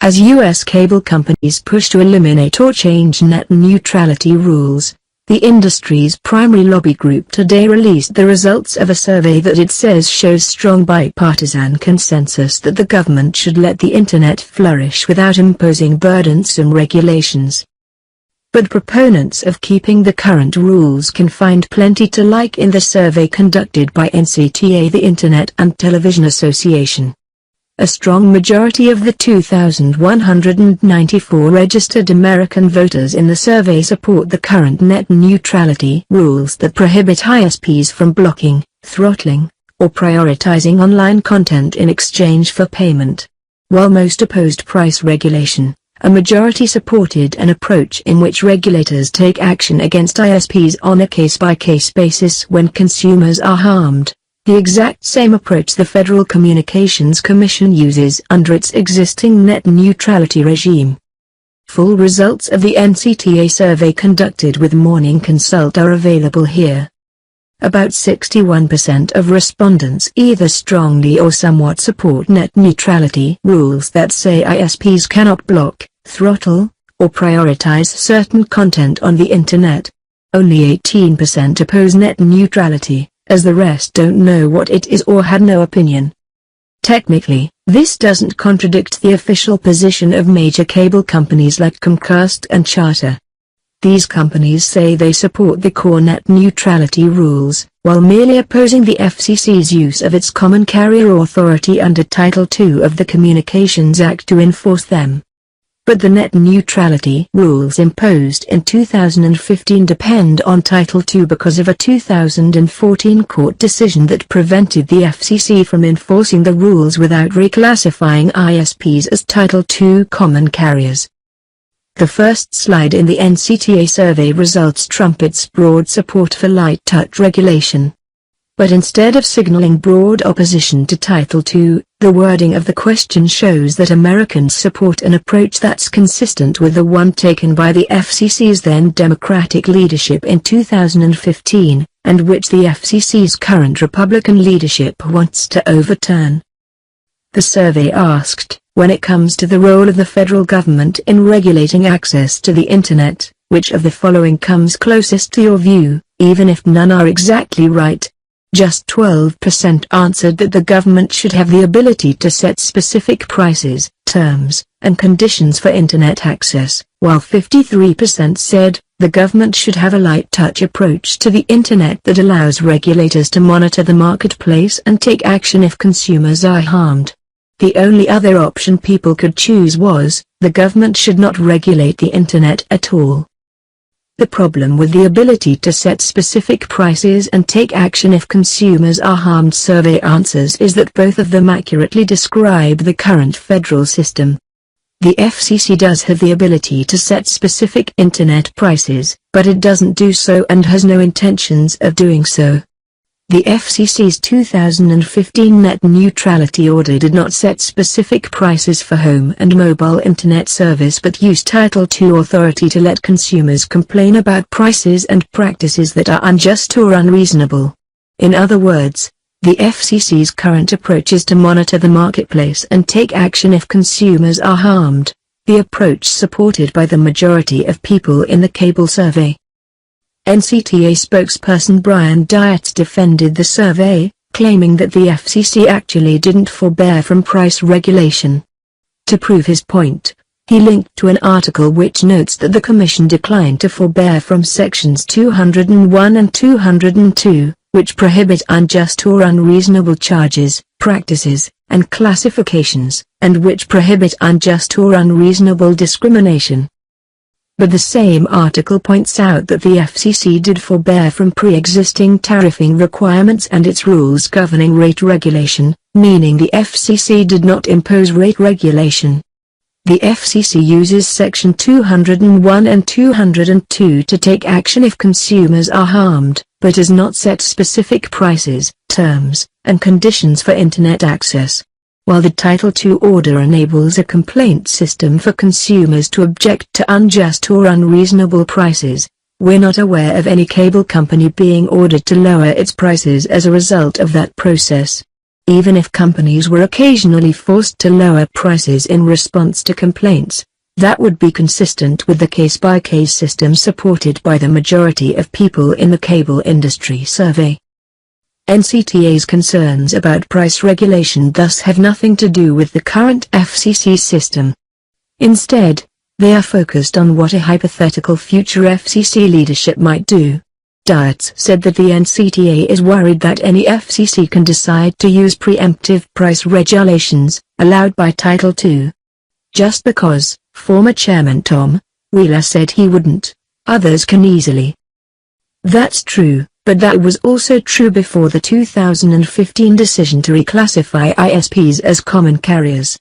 As U.S. cable companies push to eliminate or change net neutrality rules, the industry's primary lobby group today released the results of a survey that it says shows strong bipartisan consensus that the government should let the Internet flourish without imposing burdensome regulations. But proponents of keeping the current rules can find plenty to like in the survey conducted by NCTA, the Internet and Television Association. A strong majority of the 2,194 registered American voters in the survey support the current net neutrality rules that prohibit ISPs from blocking, throttling, or prioritizing online content in exchange for payment. While most opposed price regulation, a majority supported an approach in which regulators take action against ISPs on a case-by-case basis when consumers are harmed. The exact same approach the Federal Communications Commission uses under its existing net neutrality regime. Full results of the NCTA survey conducted with Morning Consult are available here. About 61% of respondents either strongly or somewhat support net neutrality rules that say ISPs cannot block, throttle, or prioritize certain content on the Internet. Only 18% oppose net neutrality, as the rest don't know what it is or had no opinion. Technically, this doesn't contradict the official position of major cable companies like Comcast and Charter. These companies say they support the core net neutrality rules, while merely opposing the FCC's use of its common carrier authority under Title II of the Communications Act to enforce them. But the net neutrality rules imposed in 2015 depend on Title II because of a 2014 court decision that prevented the FCC from enforcing the rules without reclassifying ISPs as Title II common carriers. The first slide in the NCTA survey results trumpets broad support for light touch regulation. But instead of signaling broad opposition to Title II, the wording of the question shows that Americans support an approach that's consistent with the one taken by the FCC's then Democratic leadership in 2015, and which the FCC's current Republican leadership wants to overturn. The survey asked, when it comes to the role of the federal government in regulating access to the Internet, which of the following comes closest to your view, even if none are exactly right? Just 12% answered that the government should have the ability to set specific prices, terms, and conditions for Internet access, while 53% said, the government should have a light-touch approach to the Internet that allows regulators to monitor the marketplace and take action if consumers are harmed. The only other option people could choose was, the government should not regulate the Internet at all. The problem with the ability to set specific prices and take action if consumers are harmed survey answers is that both of them accurately describe the current federal system. The FCC does have the ability to set specific Internet prices, but it doesn't do so and has no intentions of doing so. The FCC's 2015 net neutrality order did not set specific prices for home and mobile Internet service but used Title II authority to let consumers complain about prices and practices that are unjust or unreasonable. In other words, the FCC's current approach is to monitor the marketplace and take action if consumers are harmed, the approach supported by the majority of people in the cable survey. NCTA spokesperson Brian Dietz defended the survey, claiming that the FCC actually didn't forbear from price regulation. To prove his point, he linked to an article which notes that the Commission declined to forbear from Sections 201 and 202, which prohibit unjust or unreasonable charges, practices, and classifications, and which prohibit unjust or unreasonable discrimination. But the same article points out that the FCC did forbear from pre-existing tariffing requirements and its rules governing rate regulation, meaning the FCC did not impose rate regulation. The FCC uses Section 201 and 202 to take action if consumers are harmed, but does not set specific prices, terms, and conditions for Internet access. While the Title II order enables a complaint system for consumers to object to unjust or unreasonable prices, we're not aware of any cable company being ordered to lower its prices as a result of that process. even if companies were occasionally forced to lower prices in response to complaints. That would be consistent with the case-by-case system supported by the majority of people in the cable industry survey. NCTA's concerns about price regulation thus have nothing to do with the current FCC system. Instead, they are focused on what a hypothetical future FCC leadership might do. Dietz said that the NCTA is worried that any FCC can decide to use preemptive price regulations, allowed by Title II. Just because, former Chairman Tom Wheeler said he wouldn't, others can easily. That's true, but that was also true before the 2015 decision to reclassify ISPs as common carriers.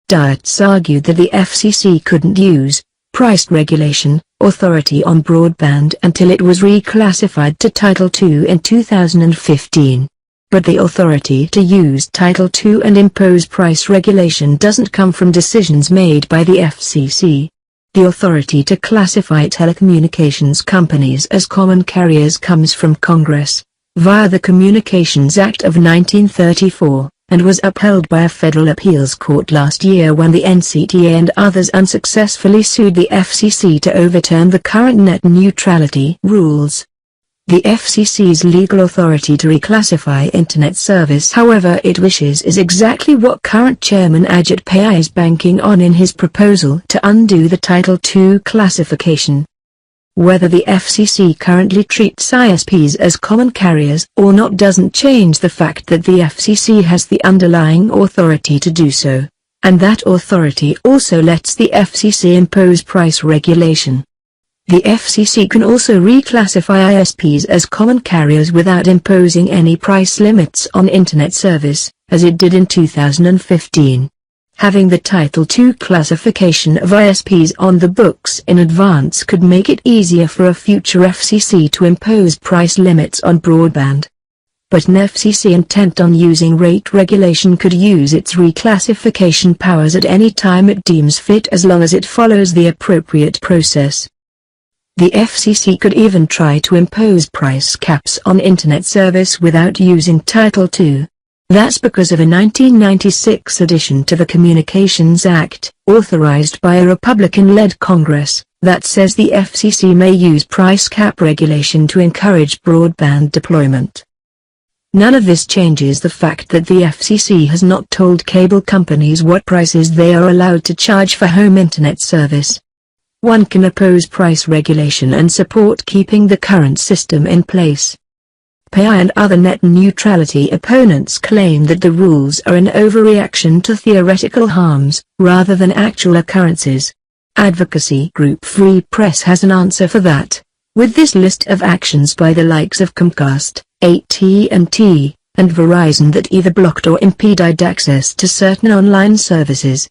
Dietz argued that the FCC couldn't use price regulation authority on broadband until it was reclassified to Title II in 2015. But the authority to use Title II and impose price regulation doesn't come from decisions made by the FCC. The authority to classify telecommunications companies as common carriers comes from Congress, via the Communications Act of 1934, and was upheld by a federal appeals court last year when the NCTA and others unsuccessfully sued the FCC to overturn the current net neutrality rules. The FCC's legal authority to reclassify Internet service however it wishes is exactly what current Chairman Ajit Pai is banking on in his proposal to undo the Title II classification. Whether the FCC currently treats ISPs as common carriers or not doesn't change the fact that the FCC has the underlying authority to do so, and that authority also lets the FCC impose price regulation. The FCC can also reclassify ISPs as common carriers without imposing any price limits on Internet service, as it did in 2015. Having the Title II classification of ISPs on the books in advance could make it easier for a future FCC to impose price limits on broadband. But an FCC intent on using rate regulation could use its reclassification powers at any time it deems fit as long as it follows the appropriate process. The FCC could even try to impose price caps on Internet service without using Title II. That's because of a 1996 addition to the Communications Act, authorized by a Republican-led Congress, that says the FCC may use price cap regulation to encourage broadband deployment. None of this changes the fact that the FCC has not told cable companies what prices they are allowed to charge for home Internet service. One can oppose price regulation and support keeping the current system in place. Pai and other net neutrality opponents claim that the rules are an overreaction to theoretical harms, rather than actual occurrences. Advocacy group Free Press has an answer for that, with this list of actions by the likes of Comcast, AT&T, and Verizon that either blocked or impeded access to certain online services.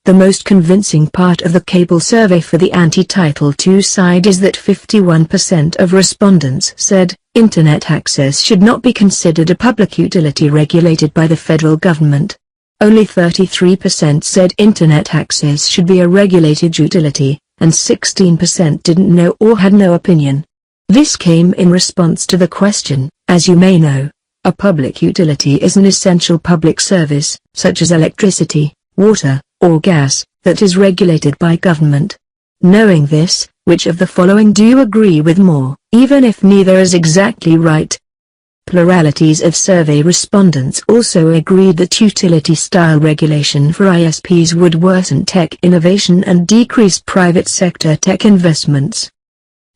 The most convincing part of the cable survey for the anti-Title II side is that 51% of respondents said, Internet access should not be considered a public utility regulated by the federal government. Only 33% said Internet access should be a regulated utility, and 16% didn't know or had no opinion. This came in response to the question, as you may know, a public utility is an essential public service, such as electricity, water, or gas, that is regulated by government. Knowing this, which of the following do you agree with more, even if neither is exactly right? Pluralities of survey respondents also agreed that utility-style regulation for ISPs would worsen tech innovation and decrease private sector tech investments.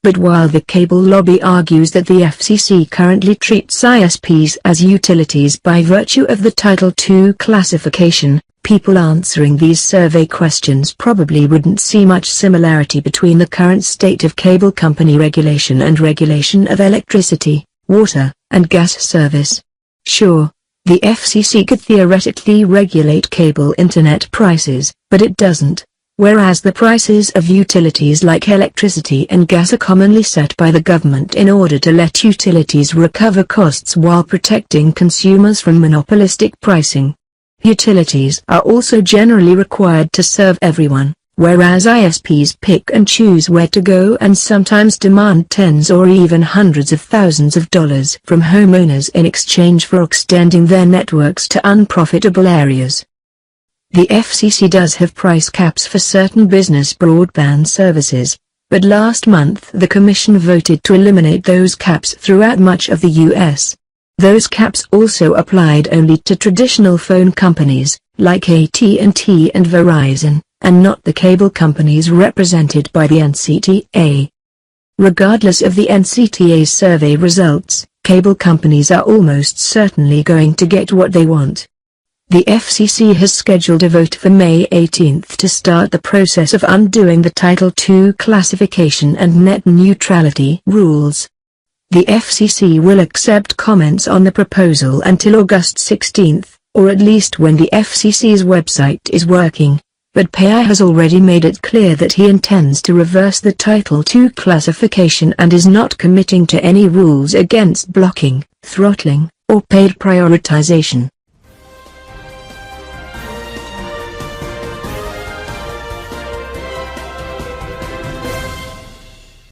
But while the cable lobby argues that the FCC currently treats ISPs as utilities by virtue of the Title II classification, people answering these survey questions probably wouldn't see much similarity between the current state of cable company regulation and regulation of electricity, water, and gas service. Sure, the FCC could theoretically regulate cable internet prices, but it doesn't, whereas the prices of utilities like electricity and gas are commonly set by the government in order to let utilities recover costs while protecting consumers from monopolistic pricing. Utilities are also generally required to serve everyone, whereas ISPs pick and choose where to go and sometimes demand tens or even hundreds of thousands of dollars from homeowners in exchange for extending their networks to unprofitable areas. The FCC does have price caps for certain business broadband services, but last month the Commission voted to eliminate those caps throughout much of the U.S. Those caps also applied only to traditional phone companies, like AT&T and Verizon, and not the cable companies represented by the NCTA. Regardless of the NCTA's survey results, cable companies are almost certainly going to get what they want. The FCC has scheduled a vote for May 18 to start the process of undoing the Title II classification and net neutrality rules. The FCC will accept comments on the proposal until August 16, or at least when the FCC's website is working, but Paya has already made it clear that he intends to reverse the Title II classification and is not committing to any rules against blocking, throttling, or paid prioritization.